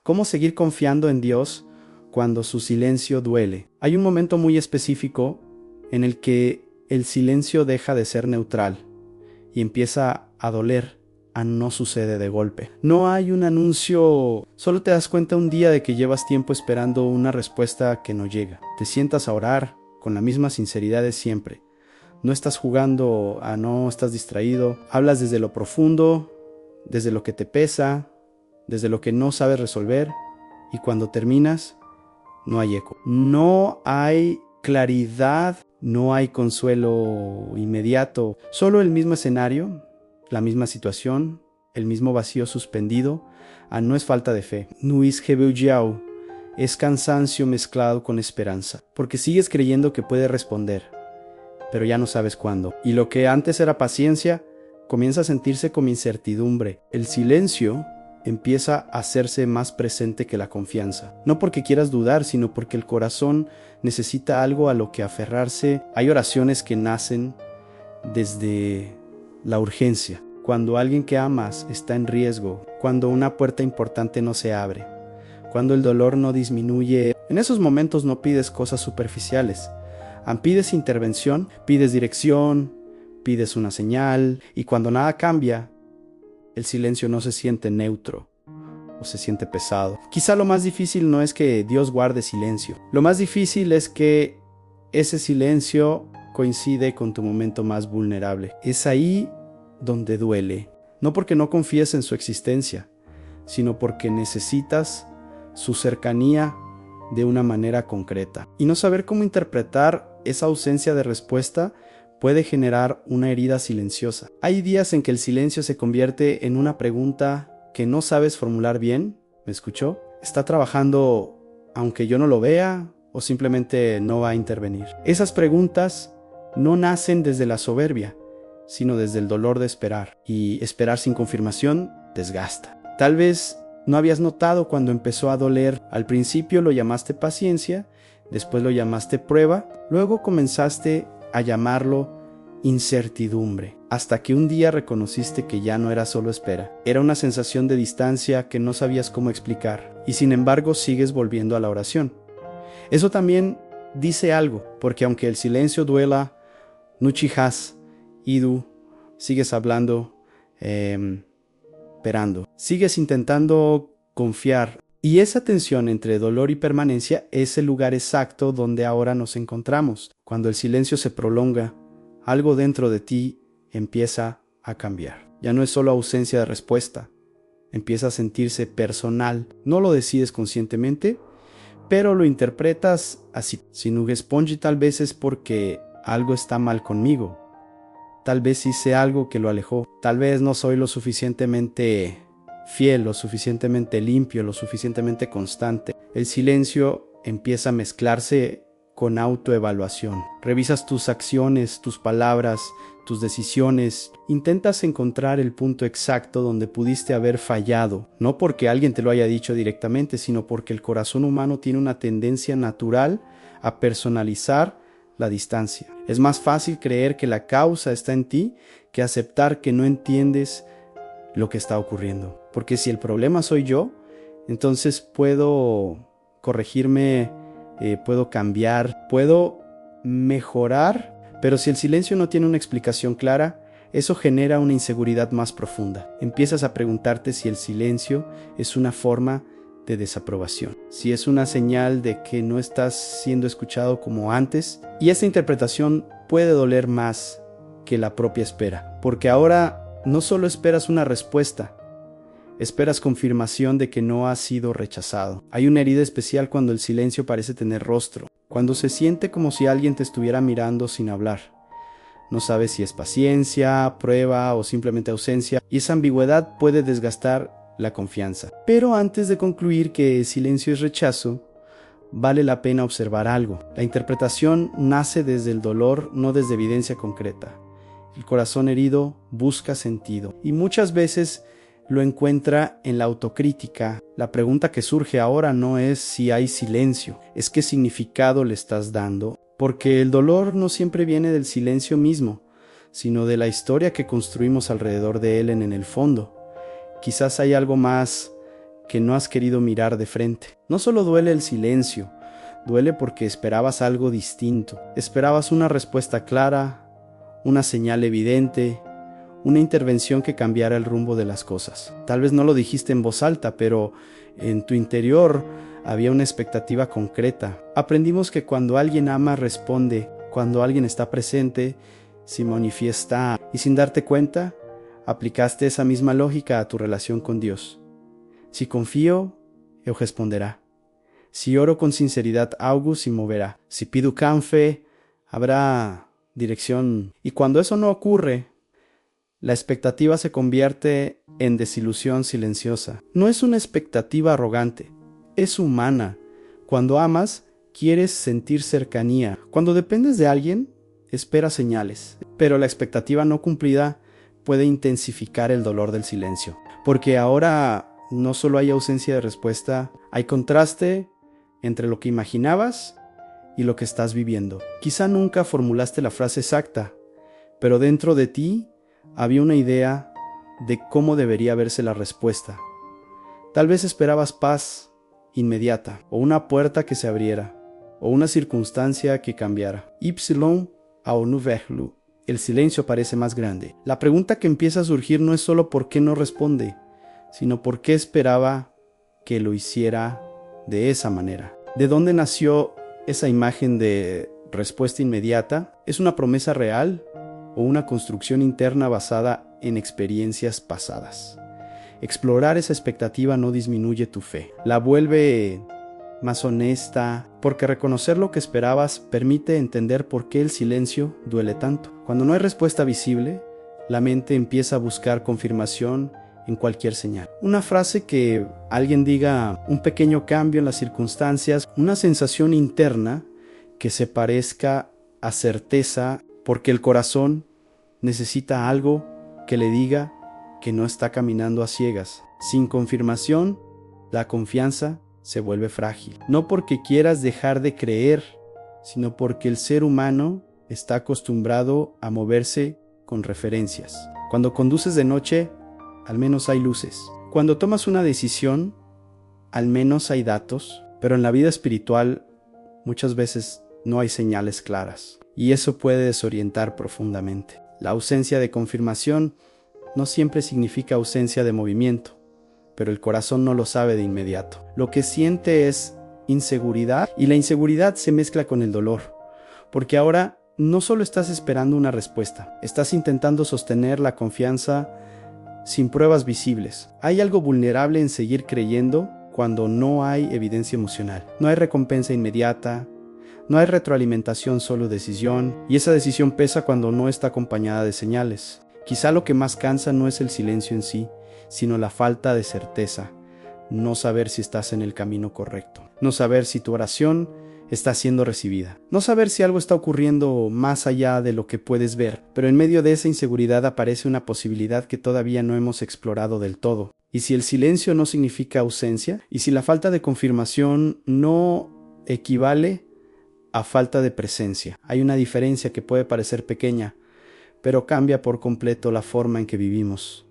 ¿Cómo seguir confiando en Dios cuando su silencio duele? Hay un momento muy específico en el que el silencio deja de ser neutral y empieza a doler. No sucede de golpe. No hay un anuncio, solo te das cuenta un día de que llevas tiempo esperando una respuesta que no llega. Te sientas a orar con la misma sinceridad de siempre. No estás jugando, no estás distraído. Hablas desde lo profundo, desde lo que te pesa, desde lo que no sabes resolver, y cuando terminas, no hay eco. No hay claridad, no hay consuelo inmediato. Solo el mismo escenario, la misma situación, el mismo vacío suspendido. No es falta de fe. Nuis Gebeujau es cansancio mezclado con esperanza, porque sigues creyendo que puede responder, pero ya no sabes cuándo. Y lo que antes era paciencia, comienza a sentirse como incertidumbre. El silencio empieza a hacerse más presente que la confianza. No porque quieras dudar, sino porque el corazón necesita algo a lo que aferrarse. Hay oraciones que nacen desde la urgencia. Cuando alguien que amas está en riesgo, cuando una puerta importante no se abre, cuando el dolor no disminuye. En esos momentos no pides cosas superficiales. Pides intervención, pides dirección, pides una señal, y cuando nada cambia, el silencio no se siente neutro o se siente pesado. Quizá lo más difícil no es que Dios guarde silencio. Lo más difícil es que ese silencio coincide con tu momento más vulnerable. Es ahí donde duele. No porque no confíes en su existencia, sino porque necesitas su cercanía de una manera concreta. Y no saber cómo interpretar esa ausencia de respuesta puede generar una herida silenciosa. Hay días en que el silencio se convierte en una pregunta que no sabes formular bien. ¿Me escuchó? ¿Está trabajando aunque yo no lo vea o simplemente no va a intervenir? Esas preguntas no nacen desde la soberbia, sino desde el dolor de esperar. Y esperar sin confirmación desgasta. Tal vez no habías notado cuando empezó a doler. Al principio lo llamaste paciencia, después lo llamaste prueba, luego comenzaste a llamarlo incertidumbre, hasta que un día reconociste que ya no era solo espera. Era una sensación de distancia que no sabías cómo explicar, y sin embargo sigues volviendo a la oración. Eso también dice algo, porque aunque el silencio duela, nuchijas, idu, sigues hablando, esperando. Sigues intentando confiar. Y esa tensión entre dolor y permanencia es el lugar exacto donde ahora nos encontramos. Cuando el silencio se prolonga, algo dentro de ti empieza a cambiar. Ya no es solo ausencia de respuesta. Empieza a sentirse personal. No lo decides conscientemente, pero lo interpretas así. Si no responde, tal vez es porque algo está mal conmigo. Tal vez hice algo que lo alejó. Tal vez no soy lo suficientemente fiel, lo suficientemente limpio, lo suficientemente constante. El silencio empieza a mezclarse con autoevaluación. Revisas tus acciones, tus palabras, tus decisiones. Intentas encontrar el punto exacto donde pudiste haber fallado. No porque alguien te lo haya dicho directamente, sino porque el corazón humano tiene una tendencia natural a personalizar la distancia. Es más fácil creer que la causa está en ti que aceptar que no entiendes lo que está ocurriendo. Porque si el problema soy yo, entonces puedo corregirme, puedo cambiar, puedo mejorar, pero si el silencio no tiene una explicación clara, eso genera una inseguridad más profunda. Empiezas a preguntarte si el silencio es una forma de desaprobación, si es una señal de que no estás siendo escuchado como antes, y esa interpretación puede doler más que la propia espera, porque ahora no solo esperas una respuesta, esperas confirmación de que no has sido rechazado. Hay una herida especial cuando el silencio parece tener rostro, cuando se siente como si alguien te estuviera mirando sin hablar. No sabes si es paciencia, prueba o simplemente ausencia, y esa ambigüedad puede desgastar la confianza. Pero antes de concluir que el silencio es rechazo, vale la pena observar algo. La interpretación nace desde el dolor, no desde evidencia concreta. El corazón herido busca sentido y muchas veces lo encuentra en la autocrítica. La pregunta que surge ahora no es si hay silencio, es qué significado le estás dando, porque el dolor no siempre viene del silencio mismo, sino de la historia que construimos alrededor de él en el fondo. Quizás hay algo más que no has querido mirar de frente. No solo duele el silencio, duele porque esperabas algo distinto. Esperabas una respuesta clara, una señal evidente, una intervención que cambiara el rumbo de las cosas. Tal vez no lo dijiste en voz alta, pero en tu interior había una expectativa concreta. Aprendimos que cuando alguien ama, responde. Cuando alguien está presente, se manifiesta. Y sin darte cuenta, aplicaste esa misma lógica a tu relación con Dios. Si confío, Él responderá. Si oro con sinceridad, algo se moverá. Si pido con fe, habrá dirección. Y cuando eso no ocurre, la expectativa se convierte en desilusión silenciosa. No es una expectativa arrogante, es humana. Cuando amas, quieres sentir cercanía. Cuando dependes de alguien, esperas señales. Pero la expectativa no cumplida puede intensificar el dolor del silencio. Porque ahora no solo hay ausencia de respuesta, hay contraste entre lo que imaginabas y lo que estás viviendo. Quizá nunca formulaste la frase exacta, pero dentro de ti había una idea de cómo debería verse la respuesta. Tal vez esperabas paz inmediata, o una puerta que se abriera, o una circunstancia que cambiara. Ypsilon au Nuvelu. El silencio parece más grande. La pregunta que empieza a surgir no es solo por qué no responde, sino por qué esperaba que lo hiciera de esa manera. ¿De dónde nació esa imagen de respuesta inmediata? ¿Es una promesa real o una construcción interna basada en experiencias pasadas? Explorar esa expectativa no disminuye tu fe, la vuelve más honesta, porque reconocer lo que esperabas permite entender por qué el silencio duele tanto. Cuando no hay respuesta visible, la mente empieza a buscar confirmación en cualquier señal. Una frase que alguien diga, un pequeño cambio en las circunstancias, una sensación interna que se parezca a certeza, porque el corazón necesita algo que le diga que no está caminando a ciegas. Sin confirmación, la confianza se vuelve frágil. No porque quieras dejar de creer, sino porque el ser humano está acostumbrado a moverse con referencias. Cuando conduces de noche, al menos hay luces. Cuando tomas una decisión, al menos hay datos. Pero en la vida espiritual, muchas veces no hay señales claras. Y eso puede desorientar profundamente. La ausencia de confirmación no siempre significa ausencia de movimiento, pero el corazón no lo sabe de inmediato. Lo que siente es inseguridad, y la inseguridad se mezcla con el dolor, porque ahora no solo estás esperando una respuesta, estás intentando sostener la confianza sin pruebas visibles. Hay algo vulnerable en seguir creyendo cuando no hay evidencia emocional. No hay recompensa inmediata, no hay retroalimentación, solo decisión, y esa decisión pesa cuando no está acompañada de señales. Quizá lo que más cansa no es el silencio en sí, sino la falta de certeza, no saber si estás en el camino correcto, no saber si tu oración está siendo recibida, no saber si algo está ocurriendo más allá de lo que puedes ver, pero en medio de esa inseguridad aparece una posibilidad que todavía no hemos explorado del todo. Y si el silencio no significa ausencia, y si la falta de confirmación no equivale a falta de presencia, hay una diferencia que puede parecer pequeña, pero cambia por completo la forma en que vivimos.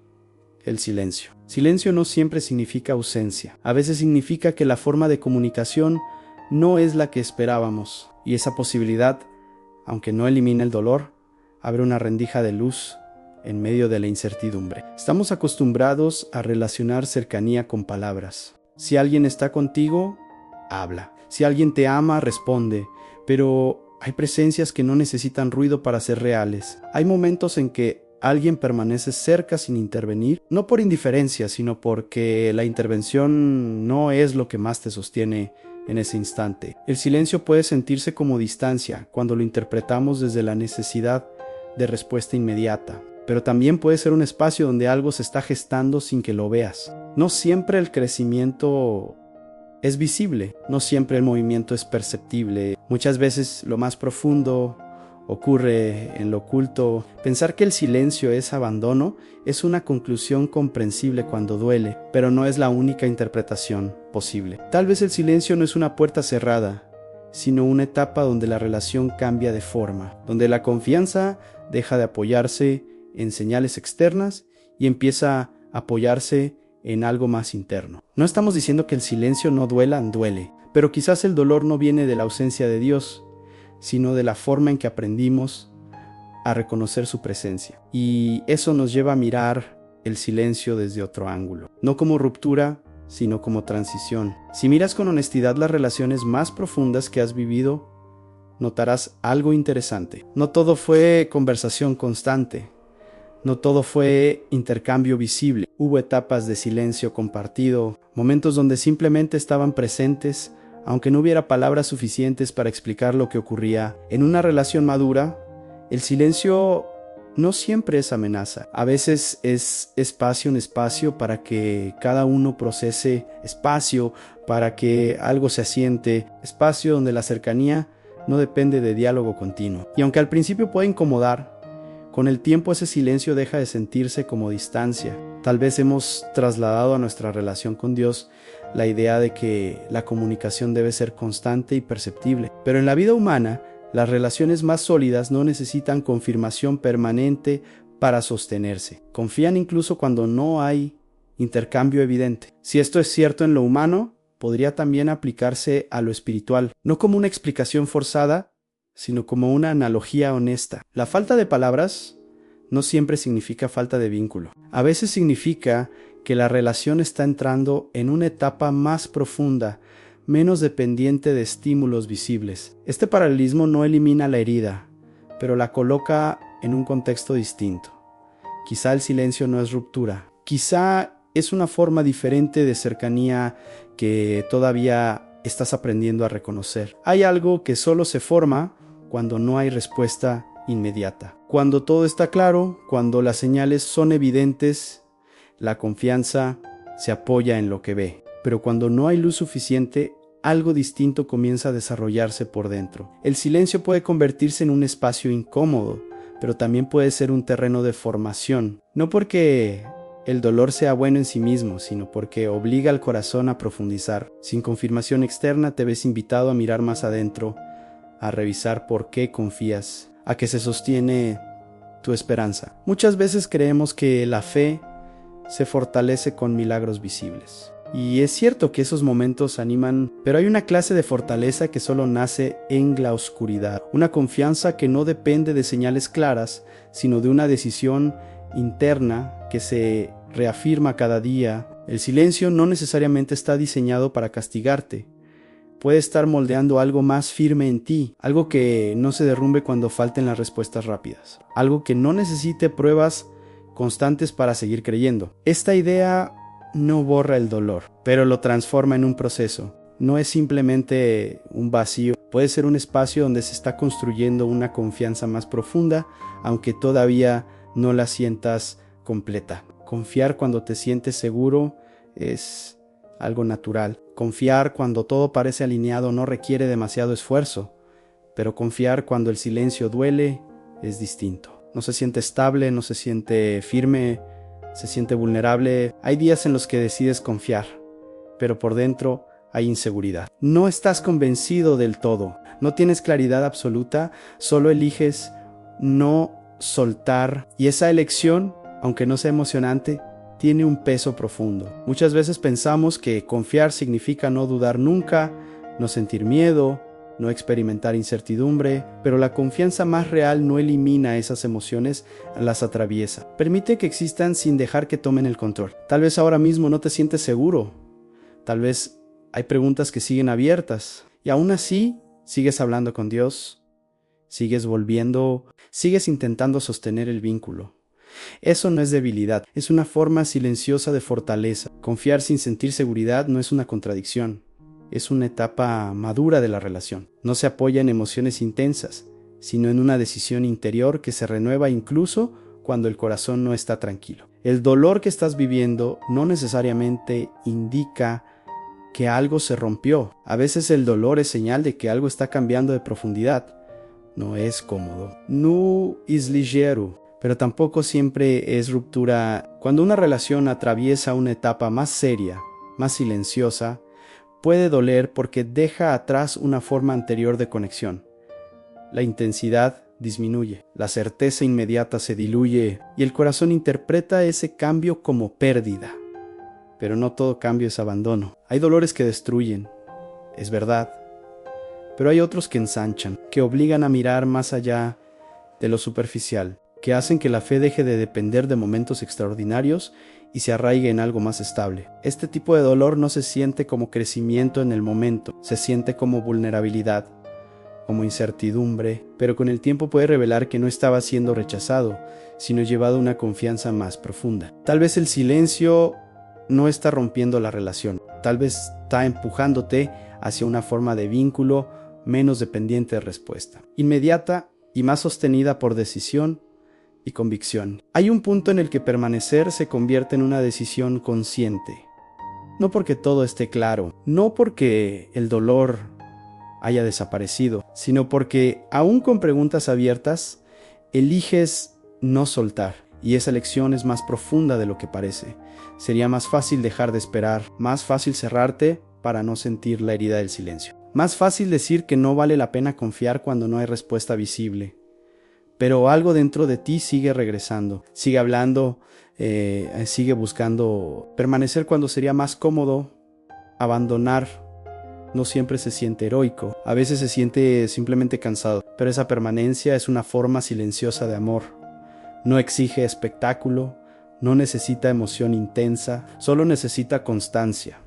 El silencio. Silencio no siempre significa ausencia. A veces significa que la forma de comunicación no es la que esperábamos. Y esa posibilidad, aunque no elimina el dolor, abre una rendija de luz en medio de la incertidumbre. Estamos acostumbrados a relacionar cercanía con palabras. Si alguien está contigo, habla. Si alguien te ama, responde. Pero hay presencias que no necesitan ruido para ser reales. Hay momentos en que alguien permanece cerca sin intervenir, no por indiferencia, sino porque la intervención no es lo que más te sostiene en ese instante. El silencio puede sentirse como distancia cuando lo interpretamos desde la necesidad de respuesta inmediata, pero también puede ser un espacio donde algo se está gestando sin que lo veas. No siempre el crecimiento es visible, no siempre el movimiento es perceptible. Muchas veces lo más profundo ocurre en lo oculto. Pensar que el silencio es abandono es una conclusión comprensible cuando duele, pero no es la única interpretación posible. Tal vez el silencio no es una puerta cerrada, sino una etapa donde la relación cambia de forma, donde la confianza deja de apoyarse en señales externas y empieza a apoyarse en algo más interno. No estamos diciendo que el silencio no duela, duele, pero quizás el dolor no viene de la ausencia de Dios, sino de la forma en que aprendimos a reconocer su presencia. Y eso nos lleva a mirar el silencio desde otro ángulo, no como ruptura, sino como transición. Si miras con honestidad las relaciones más profundas que has vivido, notarás algo interesante. No todo fue conversación constante, no todo fue intercambio visible. Hubo etapas de silencio compartido, momentos donde simplemente estaban presentes, aunque no hubiera palabras suficientes para explicar lo que ocurría. En una relación madura, el silencio no siempre es amenaza. A veces es un espacio para que cada uno procese, espacio para que algo se asiente, espacio donde la cercanía no depende de diálogo continuo. Y aunque al principio puede incomodar, con el tiempo ese silencio deja de sentirse como distancia. Tal vez hemos trasladado a nuestra relación con Dios la idea de que la comunicación debe ser constante y perceptible. Pero en la vida humana, las relaciones más sólidas no necesitan confirmación permanente para sostenerse. Confían incluso cuando no hay intercambio evidente. Si esto es cierto en lo humano, podría también aplicarse a lo espiritual, no como una explicación forzada, sino como una analogía honesta. La falta de palabras no siempre significa falta de vínculo. A veces significa que la relación está entrando en una etapa más profunda, menos dependiente de estímulos visibles. Este paralelismo no elimina la herida, pero la coloca en un contexto distinto. Quizá el silencio no es ruptura. Quizá es una forma diferente de cercanía que todavía estás aprendiendo a reconocer. Hay algo que solo se forma cuando no hay respuesta inmediata. Cuando todo está claro, cuando las señales son evidentes, la confianza se apoya en lo que ve. Pero cuando no hay luz suficiente, algo distinto comienza a desarrollarse por dentro. El silencio puede convertirse en un espacio incómodo, pero también puede ser un terreno de formación. No porque el dolor sea bueno en sí mismo, sino porque obliga al corazón a profundizar. Sin confirmación externa, te ves invitado a mirar más adentro, a revisar por qué confías, a qué se sostiene tu esperanza. Muchas veces creemos que la fe se fortalece con milagros visibles. Y es cierto que esos momentos animan, pero hay una clase de fortaleza que solo nace en la oscuridad. Una confianza que no depende de señales claras, sino de una decisión interna que se reafirma cada día. El silencio no necesariamente está diseñado para castigarte. Puede estar moldeando algo más firme en ti, algo que no se derrumbe cuando falten las respuestas rápidas, algo que no necesite pruebas constantes para seguir creyendo. Esta idea no borra el dolor, pero lo transforma en un proceso. No es simplemente un vacío, puede ser un espacio donde se está construyendo una confianza más profunda, aunque todavía no la sientas completa. Confiar cuando te sientes seguro es algo natural. Confiar cuando todo parece alineado no requiere demasiado esfuerzo, pero confiar cuando el silencio duele es distinto. No se siente estable, no se siente firme, se siente vulnerable. Hay días en los que decides confiar, pero por dentro hay inseguridad. No estás convencido del todo, no tienes claridad absoluta, solo eliges no soltar. Y esa elección, aunque no sea emocionante, tiene un peso profundo. Muchas veces pensamos que confiar significa no dudar nunca, no sentir miedo, no experimentar incertidumbre, pero la confianza más real no elimina esas emociones, las atraviesa. Permite que existan sin dejar que tomen el control. Tal vez ahora mismo no te sientes seguro, tal vez hay preguntas que siguen abiertas, y aún así sigues hablando con Dios, sigues volviendo, sigues intentando sostener el vínculo. Eso no es debilidad, es una forma silenciosa de fortaleza. Confiar sin sentir seguridad no es una contradicción, es una etapa madura de la relación. No se apoya en emociones intensas, sino en una decisión interior que se renueva incluso cuando el corazón no está tranquilo. El dolor que estás viviendo no necesariamente indica que algo se rompió. A veces el dolor es señal de que algo está cambiando de profundidad. No es cómodo. No es ligero, pero tampoco siempre es ruptura. Cuando una relación atraviesa una etapa más seria, más silenciosa, puede doler porque deja atrás una forma anterior de conexión. La intensidad disminuye, la certeza inmediata se diluye y el corazón interpreta ese cambio como pérdida. pero no todo cambio es abandono. Hay dolores que destruyen, es verdad, pero hay otros que ensanchan, que obligan a mirar más allá de lo superficial, que hacen que la fe deje de depender de momentos extraordinarios y se arraigue en algo más estable. Este tipo de dolor no se siente como crecimiento en el momento, se siente como vulnerabilidad, como incertidumbre, pero con el tiempo puede revelar que no estaba siendo rechazado, sino llevado a una confianza más profunda. Tal vez el silencio no está rompiendo la relación, tal vez está empujándote hacia una forma de vínculo menos dependiente de respuesta, inmediata y más sostenida por decisión y convicción. Hay un punto en el que permanecer se convierte en una decisión consciente, no porque todo esté claro, no porque el dolor haya desaparecido, sino porque, aún con preguntas abiertas, eliges no soltar, y esa elección es más profunda de lo que parece. Sería más fácil dejar de esperar, más fácil cerrarte para no sentir la herida del silencio. Más fácil decir que no vale la pena confiar cuando no hay respuesta visible. Pero algo dentro de ti sigue regresando, sigue hablando, sigue buscando permanecer cuando sería más cómodo. Abandonar no siempre se siente heroico, a veces se siente simplemente cansado, pero esa permanencia es una forma silenciosa de amor. No exige espectáculo, no necesita emoción intensa, solo necesita constancia.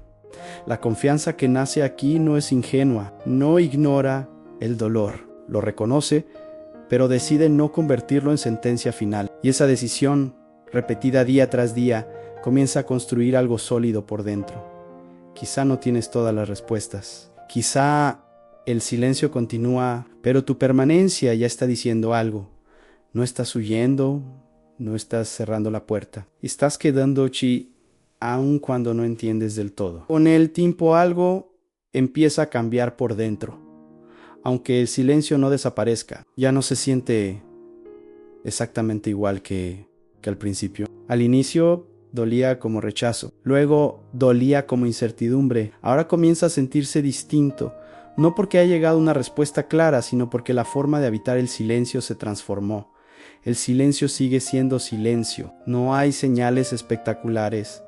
La confianza que nace aquí no es ingenua, no ignora el dolor, lo reconoce, pero decide no convertirlo en sentencia final. Y esa decisión, repetida día tras día, comienza a construir algo sólido por dentro. Quizá no tienes todas las respuestas, quizá el silencio continúa, pero tu permanencia ya está diciendo algo. No estás huyendo, no estás cerrando la puerta, estás quedándote aun cuando no entiendes del todo. Con el tiempo algo empieza a cambiar por dentro. Aunque el silencio no desaparezca, ya no se siente exactamente igual que al principio. Al inicio dolía como rechazo, luego dolía como incertidumbre. Ahora comienza a sentirse distinto, no porque haya llegado una respuesta clara, sino porque la forma de habitar el silencio se transformó. El silencio sigue siendo silencio. No hay señales espectaculares,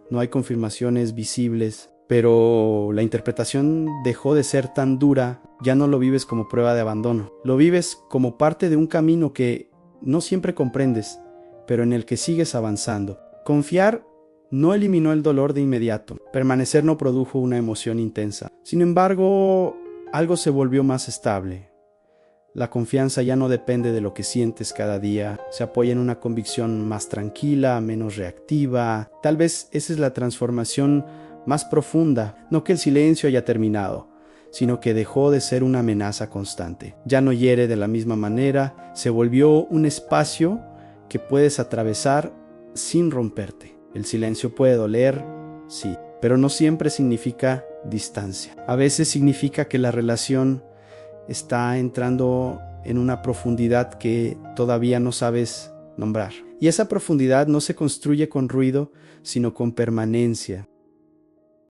no hay confirmaciones visibles, pero la interpretación dejó de ser tan dura. Ya no lo vives como prueba de abandono, lo vives como parte de un camino que no siempre comprendes, pero en el que sigues avanzando. Confiar no eliminó el dolor de inmediato, permanecer no produjo una emoción intensa. Sin embargo, algo se volvió más estable. La confianza ya no depende de lo que sientes cada día, se apoya en una convicción más tranquila, menos reactiva. Tal vez esa es la transformación más profunda, no que el silencio haya terminado, sino que dejó de ser una amenaza constante. Ya no hiere de la misma manera, se volvió un espacio que puedes atravesar sin romperte. El silencio puede doler, sí, pero no siempre significa distancia. A veces significa que la relación está entrando en una profundidad que todavía no sabes nombrar. Y esa profundidad no se construye con ruido, sino con permanencia.